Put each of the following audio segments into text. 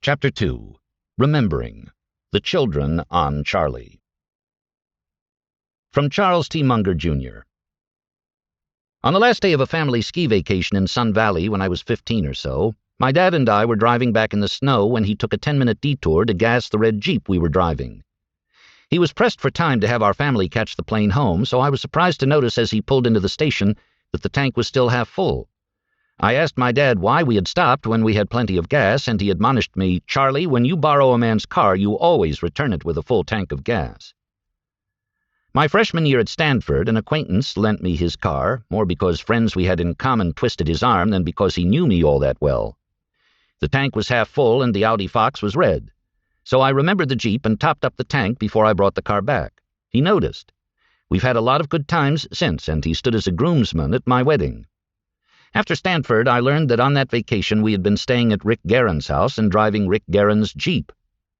Chapter 2. Remembering. The Children on Charlie. From Charles T. Munger, Jr. On the last day of a family ski vacation in Sun Valley when I was 15 or so, my dad and I were driving back in the snow when he took a 10-minute detour to gas the red Jeep we were driving. He was pressed for time to have our family catch the plane home, so I was surprised to notice as he pulled into the station that the tank was still half full. I asked my dad why we had stopped when we had plenty of gas, and he admonished me, "Charlie, when you borrow a man's car, you always return it with a full tank of gas." My freshman year at Stanford, an acquaintance lent me his car, more because friends we had in common twisted his arm than because he knew me all that well. The tank was half full and the Audi Fox was red. So I remembered the Jeep and topped up the tank before I brought the car back. He noticed. We've had a lot of good times since, and he stood as a groomsman at my wedding. After Stanford, I learned that on that vacation we had been staying at Rick Guerin's house and driving Rick Guerin's Jeep.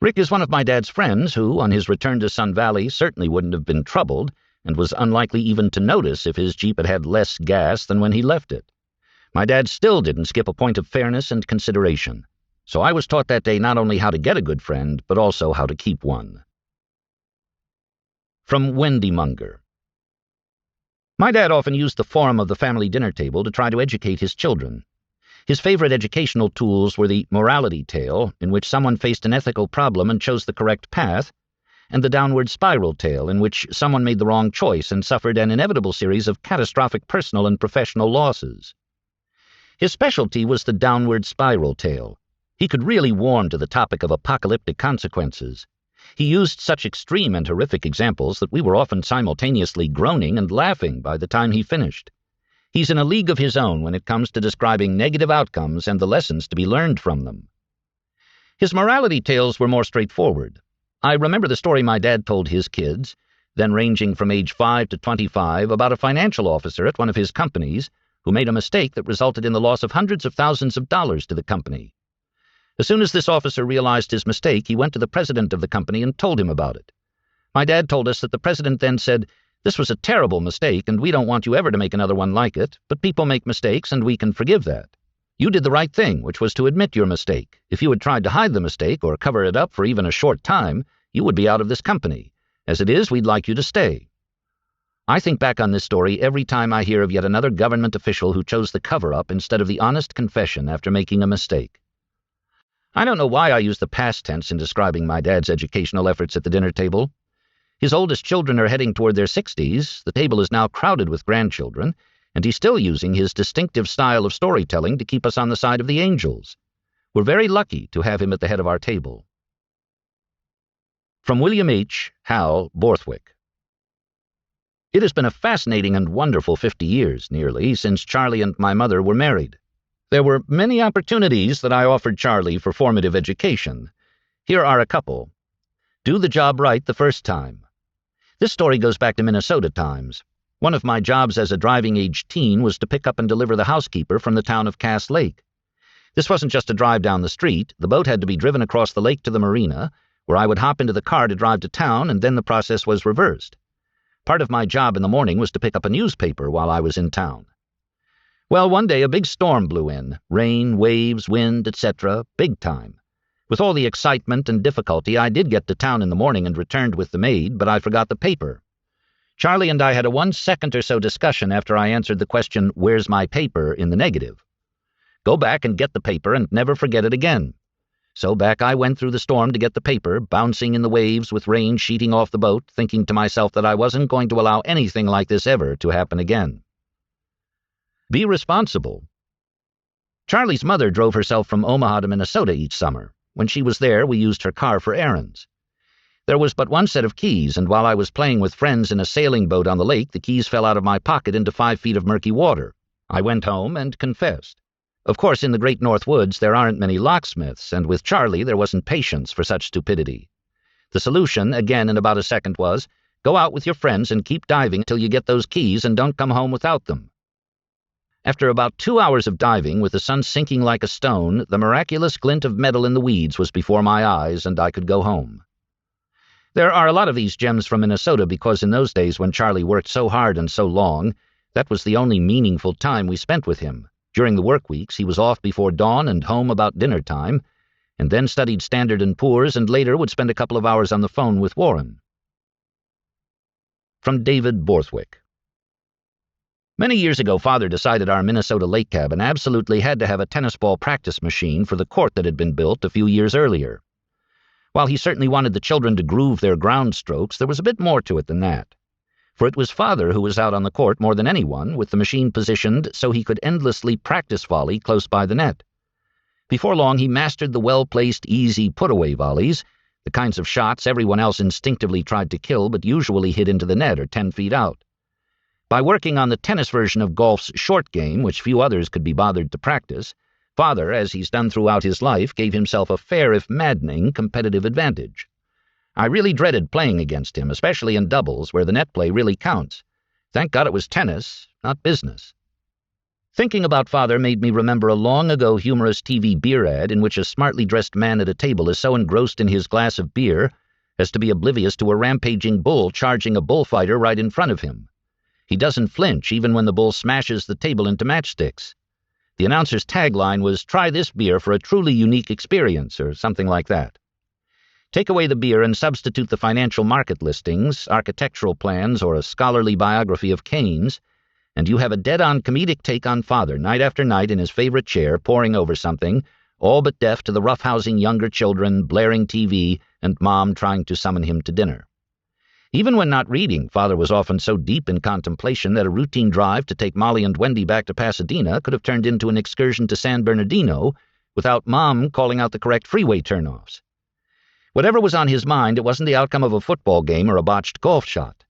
Rick is one of my dad's friends who, on his return to Sun Valley, certainly wouldn't have been troubled and was unlikely even to notice if his Jeep had had less gas than when he left it. My dad still didn't skip a point of fairness and consideration. So I was taught that day not only how to get a good friend, but also how to keep one. From Wendy Munger. My dad often used the forum of the family dinner table to try to educate his children. His favorite educational tools were the morality tale, in which someone faced an ethical problem and chose the correct path, and the downward spiral tale, in which someone made the wrong choice and suffered an inevitable series of catastrophic personal and professional losses. His specialty was the downward spiral tale. He could really warm to the topic of apocalyptic consequences. He used such extreme and horrific examples that we were often simultaneously groaning and laughing by the time he finished. He's in a league of his own when it comes to describing negative outcomes and the lessons to be learned from them. His morality tales were more straightforward. I remember the story my dad told his kids, then ranging from age 5 to 25, about a financial officer at one of his companies who made a mistake that resulted in the loss of hundreds of thousands of dollars to the company. As soon as this officer realized his mistake, he went to the president of the company and told him about it. My dad told us that the president then said, "This was a terrible mistake, and we don't want you ever to make another one like it, but people make mistakes, and we can forgive that. You did the right thing, which was to admit your mistake. If you had tried to hide the mistake or cover it up for even a short time, you would be out of this company. As it is, we'd like you to stay." I think back on this story every time I hear of yet another government official who chose the cover-up instead of the honest confession after making a mistake. I don't know why I use the past tense in describing my dad's educational efforts at the dinner table. His oldest children are heading toward their 60s, the table is now crowded with grandchildren, and he's still using his distinctive style of storytelling to keep us on the side of the angels. We're very lucky to have him at the head of our table. From William H. Hal Borthwick. It has been a fascinating and wonderful 50 years, nearly, since Charlie and my mother were married. There were many opportunities that I offered Charlie for formative education. Here are a couple. Do the job right the first time. This story goes back to Minnesota times. One of my jobs as a driving-age teen was to pick up and deliver the housekeeper from the town of Cass Lake. This wasn't just a drive down the street. The boat had to be driven across the lake to the marina, where I would hop into the car to drive to town, and then the process was reversed. Part of my job in the morning was to pick up a newspaper while I was in town. Well, one day a big storm blew in. Rain, waves, wind, etc. Big time. With all the excitement and difficulty, I did get to town in the morning and returned with the maid, but I forgot the paper. Charlie and I had a 1 second or so discussion after I answered the question, "Where's my paper?" in the negative. Go back and get the paper and never forget it again. So back I went through the storm to get the paper, bouncing in the waves with rain sheeting off the boat, thinking to myself that I wasn't going to allow anything like this ever to happen again. Be responsible. Charlie's mother drove herself from Omaha to Minnesota each summer. When she was there, we used her car for errands. There was but one set of keys, and while I was playing with friends in a sailing boat on the lake, the keys fell out of my pocket into 5 feet of murky water. I went home and confessed. Of course, in the great North Woods, there aren't many locksmiths, and with Charlie, there wasn't patience for such stupidity. The solution, again in about a second, was, go out with your friends and keep diving till you get those keys and don't come home without them. After about 2 hours of diving, with the sun sinking like a stone, the miraculous glint of metal in the weeds was before my eyes, and I could go home. There are a lot of these gems from Minnesota because in those days when Charlie worked so hard and so long, that was the only meaningful time we spent with him. During the work weeks, he was off before dawn and home about dinner time, and then studied Standard & Poor's, and later would spend a couple of hours on the phone with Warren. From David Borthwick. Many years ago, Father decided our Minnesota lake cabin absolutely had to have a tennis ball practice machine for the court that had been built a few years earlier. While he certainly wanted the children to groove their ground strokes, there was a bit more to it than that. For it was Father who was out on the court more than anyone, with the machine positioned so he could endlessly practice volley close by the net. Before long, he mastered the well-placed, easy put-away volleys, the kinds of shots everyone else instinctively tried to kill but usually hit into the net or 10 feet out. By working on the tennis version of golf's short game, which few others could be bothered to practice, Father, as he's done throughout his life, gave himself a fair if maddening competitive advantage. I really dreaded playing against him, especially in doubles, where the net play really counts. Thank God it was tennis, not business. Thinking about Father made me remember a long-ago humorous TV beer ad in which a smartly dressed man at a table is so engrossed in his glass of beer as to be oblivious to a rampaging bull charging a bullfighter right in front of him. He doesn't flinch even when the bull smashes the table into matchsticks. The announcer's tagline was, "Try this beer for a truly unique experience," or something like that. Take away the beer and substitute the financial market listings, architectural plans, or a scholarly biography of Keynes, and you have a dead-on comedic take on Father night after night in his favorite chair, poring over something, all but deaf to the roughhousing younger children, blaring TV, and Mom trying to summon him to dinner. Even when not reading, Father was often so deep in contemplation that a routine drive to take Molly and Wendy back to Pasadena could have turned into an excursion to San Bernardino without Mom calling out the correct freeway turnoffs. Whatever was on his mind, it wasn't the outcome of a football game or a botched golf shot.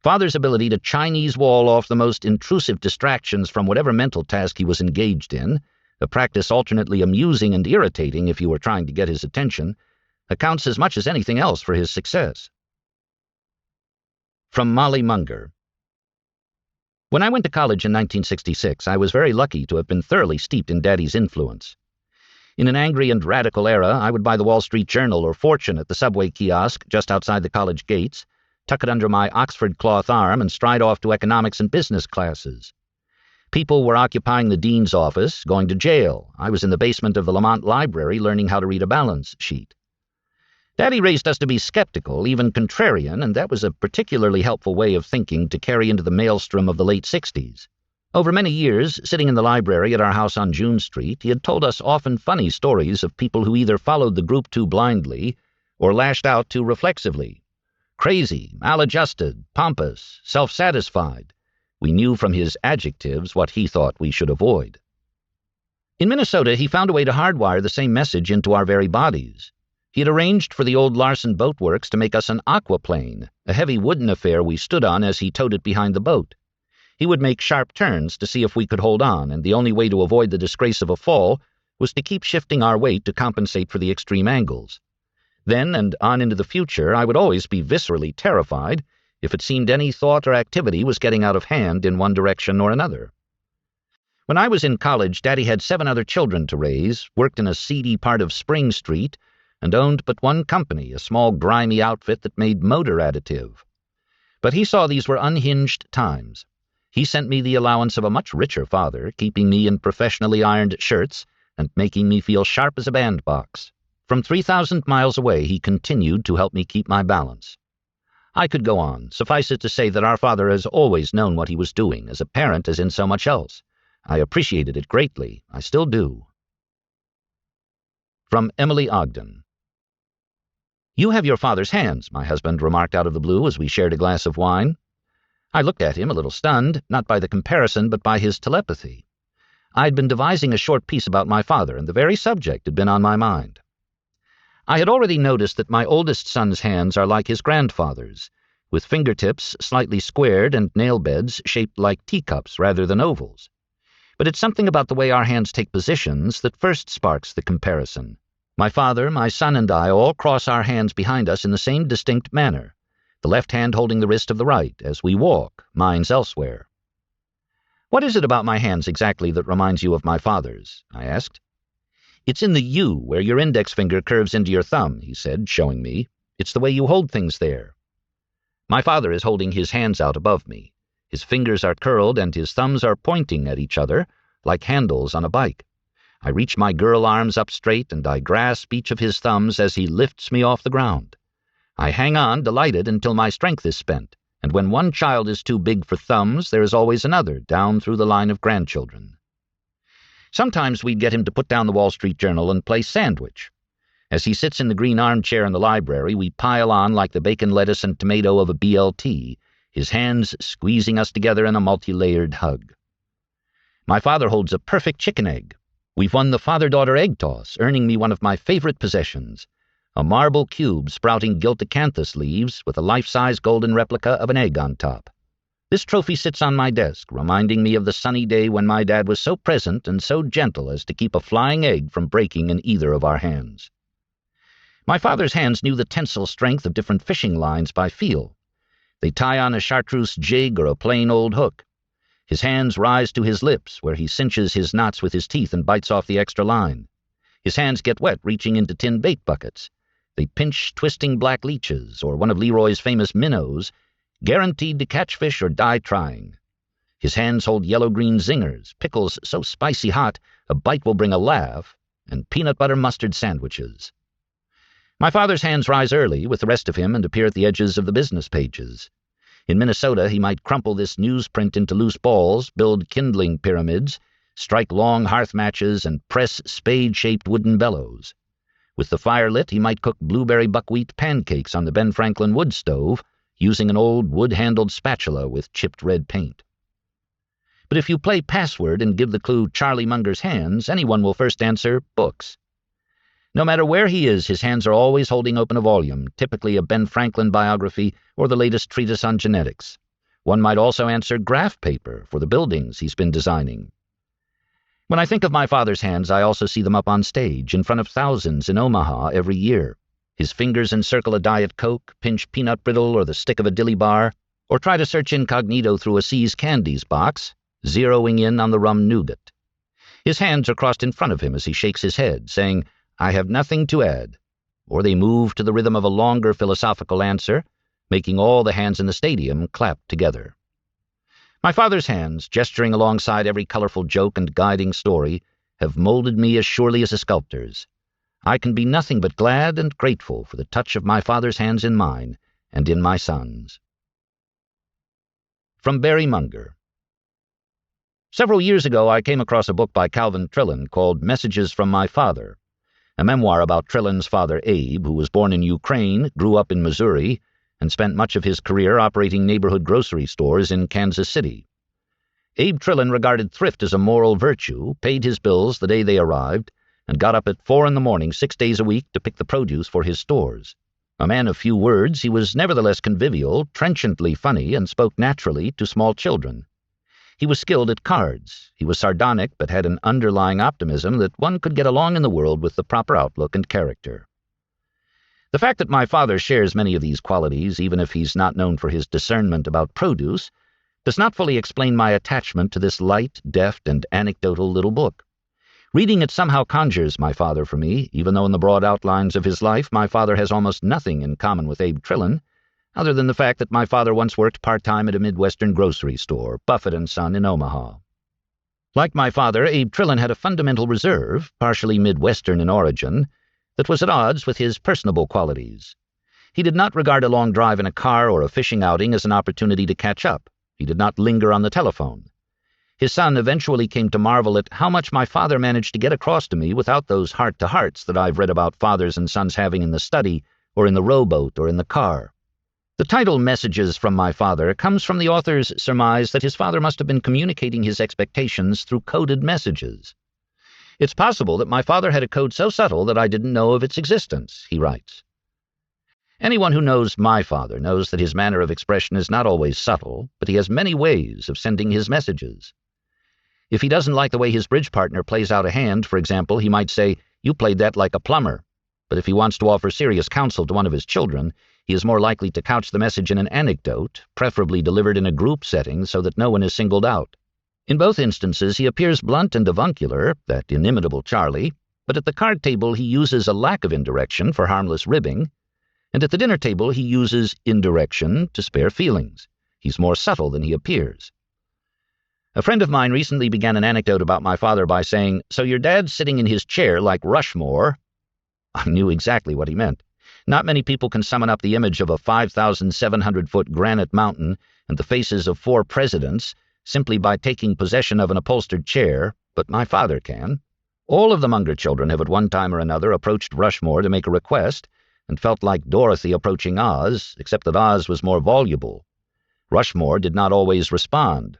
Father's ability to Chinese wall off the most intrusive distractions from whatever mental task he was engaged in, a practice alternately amusing and irritating if you were trying to get his attention, accounts as much as anything else for his success. From Charlie Munger. When I went to college in 1966, I was very lucky to have been thoroughly steeped in Daddy's influence. In an angry and radical era, I would buy the Wall Street Journal or Fortune at the subway kiosk just outside the college gates, tuck it under my Oxford cloth arm, and stride off to economics and business classes. People were occupying the dean's office, going to jail. I was in the basement of the Lamont Library learning how to read a balance sheet. Daddy raised us to be skeptical, even contrarian, and that was a particularly helpful way of thinking to carry into the maelstrom of the late 60s. Over many years, sitting in the library at our house on June Street, he had told us often funny stories of people who either followed the group too blindly or lashed out too reflexively. Crazy, maladjusted, pompous, self-satisfied. We knew from his adjectives what he thought we should avoid. In Minnesota, he found a way to hardwire the same message into our very bodies. He had arranged for the old Larson Boat Works to make us an aquaplane, a heavy wooden affair we stood on as he towed it behind the boat. He would make sharp turns to see if we could hold on, and the only way to avoid the disgrace of a fall was to keep shifting our weight to compensate for the extreme angles. Then, and on into the future, I would always be viscerally terrified if it seemed any thought or activity was getting out of hand in one direction or another. When I was in college, Daddy had 7 other children to raise, worked in a seedy part of Spring Street, and owned but one company, a small grimy outfit that made motor additive. But he saw these were unhinged times. He sent me the allowance of a much richer father, keeping me in professionally ironed shirts and making me feel sharp as a bandbox. From 3,000 miles away, he continued to help me keep my balance. I could go on. Suffice it to say that our father has always known what he was doing, as a parent as in so much else. I appreciated it greatly. I still do. From Emily Ogden. "You have your father's hands," my husband remarked out of the blue as we shared a glass of wine. I looked at him, a little stunned, not by the comparison, but by his telepathy. I'd been devising a short piece about my father, and the very subject had been on my mind. I had already noticed that my oldest son's hands are like his grandfather's, with fingertips slightly squared and nail beds shaped like teacups rather than ovals. But it's something about the way our hands take positions that first sparks the comparison. My father, my son, and I all cross our hands behind us in the same distinct manner, the left hand holding the wrist of the right as we walk, mine's elsewhere. "What is it about my hands exactly that reminds you of my father's?" I asked. "It's in the U, where your index finger curves into your thumb," he said, showing me. "It's the way you hold things there." My father is holding his hands out above me. His fingers are curled and his thumbs are pointing at each other, like handles on a bike. I reach my girl arms up straight, and I grasp each of his thumbs as he lifts me off the ground. I hang on, delighted, until my strength is spent, and when one child is too big for thumbs, there is always another down through the line of grandchildren. Sometimes we'd get him to put down the Wall Street Journal and play sandwich. As he sits in the green armchair in the library, we pile on like the bacon, lettuce, and tomato of a BLT, his hands squeezing us together in a multi-layered hug. My father holds a perfect chicken egg. We've won the father-daughter egg toss, earning me one of my favorite possessions, a marble cube sprouting gilt acanthus leaves with a life-size golden replica of an egg on top. This trophy sits on my desk, reminding me of the sunny day when my dad was so present and so gentle as to keep a flying egg from breaking in either of our hands. My father's hands knew the tensile strength of different fishing lines by feel. They tie on a chartreuse jig or a plain old hook. His hands rise to his lips, where he cinches his knots with his teeth and bites off the extra line. His hands get wet reaching into tin bait buckets. They pinch twisting black leeches, or one of Leroy's famous minnows, guaranteed to catch fish or die trying. His hands hold yellow-green zingers, pickles so spicy hot a bite will bring a laugh, and peanut butter mustard sandwiches. My father's hands rise early with the rest of him and appear at the edges of the business pages. In Minnesota, he might crumple this newsprint into loose balls, build kindling pyramids, strike long hearth matches, and press spade-shaped wooden bellows. With the fire lit, he might cook blueberry buckwheat pancakes on the Ben Franklin wood stove, using an old wood-handled spatula with chipped red paint. But if you play password and give the clue Charlie Munger's hands, anyone will first answer books. No matter where he is, his hands are always holding open a volume, typically a Ben Franklin biography or the latest treatise on genetics. One might also answer graph paper for the buildings he's been designing. When I think of my father's hands, I also see them up on stage, in front of thousands in Omaha every year. His fingers encircle a Diet Coke, pinch peanut brittle or the stick of a dilly bar, or try to search incognito through a See's Candies box, zeroing in on the rum nougat. His hands are crossed in front of him as he shakes his head, saying, "I have nothing to add," or they move to the rhythm of a longer philosophical answer, making all the hands in the stadium clap together. My father's hands, gesturing alongside every colorful joke and guiding story, have molded me as surely as a sculptor's. I can be nothing but glad and grateful for the touch of my father's hands in mine and in my son's. From Barry Munger. Several years ago I came across a book by Calvin Trillin called Messages from My Father, a memoir about Trillin's father Abe, who was born in Ukraine, grew up in Missouri, and spent much of his career operating neighborhood grocery stores in Kansas City. Abe Trillin regarded thrift as a moral virtue, paid his bills the day they arrived, and got up at 4 a.m. 6 days a week to pick the produce for his stores. A man of few words, he was nevertheless convivial, trenchantly funny, and spoke naturally to small children. He was skilled at cards. He was sardonic, but had an underlying optimism that one could get along in the world with the proper outlook and character. The fact that my father shares many of these qualities, even if he's not known for his discernment about produce, does not fully explain my attachment to this light, deft, and anecdotal little book. Reading it somehow conjures my father for me, even though in the broad outlines of his life my father has almost nothing in common with Abe Trillin, other than the fact that my father once worked part-time at a Midwestern grocery store, Buffett & Son in Omaha. Like my father, Abe Trillin had a fundamental reserve, partially Midwestern in origin, that was at odds with his personable qualities. He did not regard a long drive in a car or a fishing outing as an opportunity to catch up. He did not linger on the telephone. His son eventually came to marvel at how much my father managed to get across to me without those heart-to-hearts that I've read about fathers and sons having in the study, or in the rowboat, or in the car. The title Messages from My Father comes from the author's surmise that his father must have been communicating his expectations through coded messages. "It's possible that my father had a code so subtle that I didn't know of its existence," he writes. Anyone who knows my father knows that his manner of expression is not always subtle, but he has many ways of sending his messages. If he doesn't like the way his bridge partner plays out a hand, for example, he might say, "You played that like a plumber." But if he wants to offer serious counsel to one of his children, he is more likely to couch the message in an anecdote, preferably delivered in a group setting so that no one is singled out. In both instances, he appears blunt and avuncular, that inimitable Charlie, but at the card table he uses a lack of indirection for harmless ribbing, and at the dinner table he uses indirection to spare feelings. He's more subtle than he appears. A friend of mine recently began an anecdote about my father by saying, "So your dad's sitting in his chair like Rushmore?" I knew exactly what he meant. Not many people can summon up the image of a 5,700-foot granite mountain and the faces of 4 presidents simply by taking possession of an upholstered chair, but my father can. All of the Munger children have at one time or another approached Rushmore to make a request and felt like Dorothy approaching Oz, except that Oz was more voluble. Rushmore did not always respond.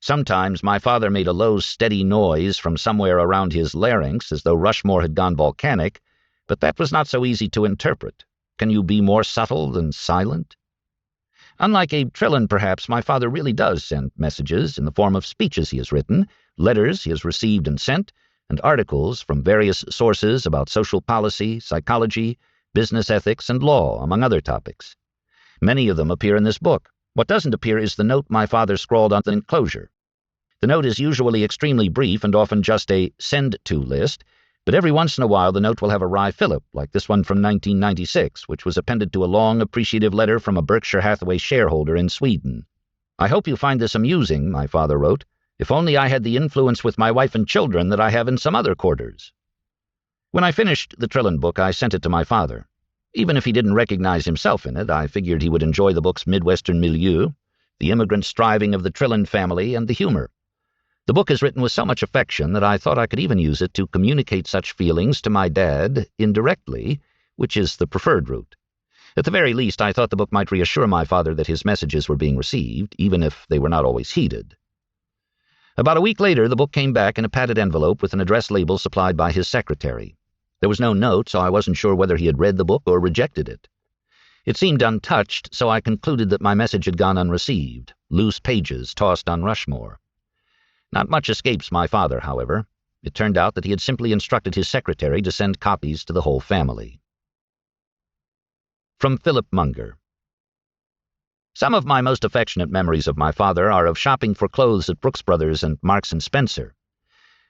Sometimes my father made a low, steady noise from somewhere around his larynx as though Rushmore had gone volcanic, but that was not so easy to interpret. Can you be more subtle than silent? Unlike Abe Trillin, perhaps, my father really does send messages in the form of speeches he has written, letters he has received and sent, and articles from various sources about social policy, psychology, business ethics, and law, among other topics. Many of them appear in this book. What doesn't appear is the note my father scrawled on the enclosure. The note is usually extremely brief and often just a send-to list, but every once in a while the note will have a wry fillip, like this one from 1996, which was appended to a long, appreciative letter from a Berkshire Hathaway shareholder in Sweden. "I hope you find this amusing," my father wrote. "If only I had the influence with my wife and children that I have in some other quarters." When I finished the Trillin book, I sent it to my father. Even if he didn't recognize himself in it, I figured he would enjoy the book's Midwestern milieu, the immigrant striving of the Trillin family, and the humor. The book is written with so much affection that I thought I could even use it to communicate such feelings to my dad indirectly, which is the preferred route. At the very least, I thought the book might reassure my father that his messages were being received, even if they were not always heeded. About a week later, the book came back in a padded envelope with an address label supplied by his secretary. There was no note, so I wasn't sure whether he had read the book or rejected it. It seemed untouched, so I concluded that my message had gone unreceived, loose pages tossed on Rushmore. Not much escapes my father, however. It turned out that he had simply instructed his secretary to send copies to the whole family. From Philip Munger. Some of my most affectionate memories of my father are of shopping for clothes at Brooks Brothers and Marks & Spencer.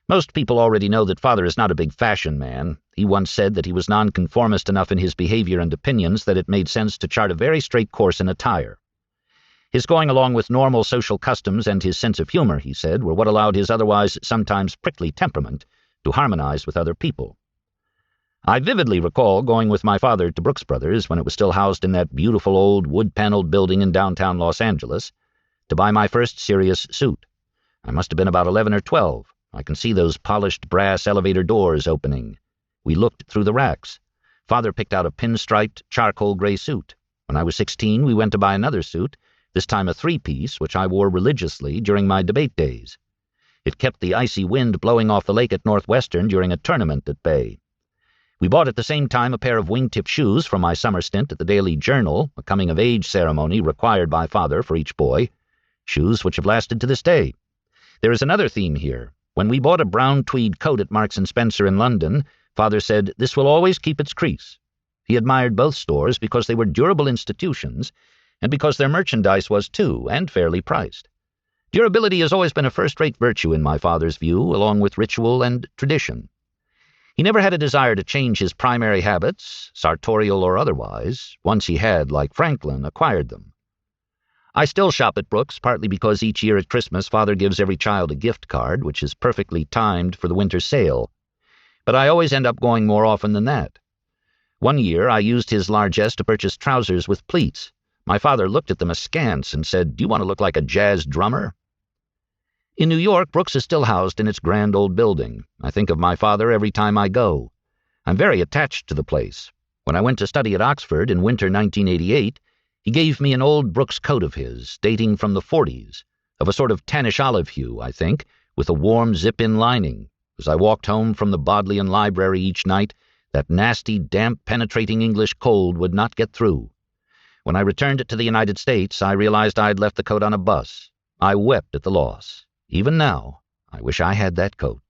Most people already know that father is not a big fashion man. He once said that he was nonconformist enough in his behavior and opinions that it made sense to chart a very straight course in attire. His going along with normal social customs and his sense of humor, he said, were what allowed his otherwise sometimes prickly temperament to harmonize with other people. I vividly recall going with my father to Brooks Brothers when it was still housed in that beautiful old wood-paneled building in downtown Los Angeles to buy my first serious suit. I must have been about 11 or 12. I can see those polished brass elevator doors opening. We looked through the racks. Father picked out a pinstriped, charcoal gray suit. When I was 16, we went to buy another suit, this time a 3-piece, which I wore religiously during my debate days. It kept the icy wind blowing off the lake at Northwestern during a tournament at bay. We bought at the same time a pair of wingtip shoes for my summer stint at the Daily Journal, a coming-of-age ceremony required by father for each boy, shoes which have lasted to this day. There is another theme here. When we bought a brown tweed coat at Marks & Spencer in London, father said, "This will always keep its crease." He admired both stores because they were durable institutions, and because their merchandise was, too, and fairly priced. Durability has always been a first-rate virtue in my father's view, along with ritual and tradition. He never had a desire to change his primary habits, sartorial or otherwise. Once he had, like Franklin, acquired them. I still shop at Brooks, partly because each year at Christmas father gives every child a gift card, which is perfectly timed for the winter sale. But I always end up going more often than that. One year I used his largesse to purchase trousers with pleats. My father looked at them askance and said, "Do you want to look like a jazz drummer?" In New York, Brooks is still housed in its grand old building. I think of my father every time I go. I'm very attached to the place. When I went to study at Oxford in winter 1988, he gave me an old Brooks coat of his, dating from the 40s, of a sort of tannish olive hue, I think, with a warm zip-in lining. As I walked home from the Bodleian Library each night, that nasty, damp, penetrating English cold would not get through. When I returned to the United States, I realized I'd left the coat on a bus. I wept at the loss. Even now, I wish I had that coat.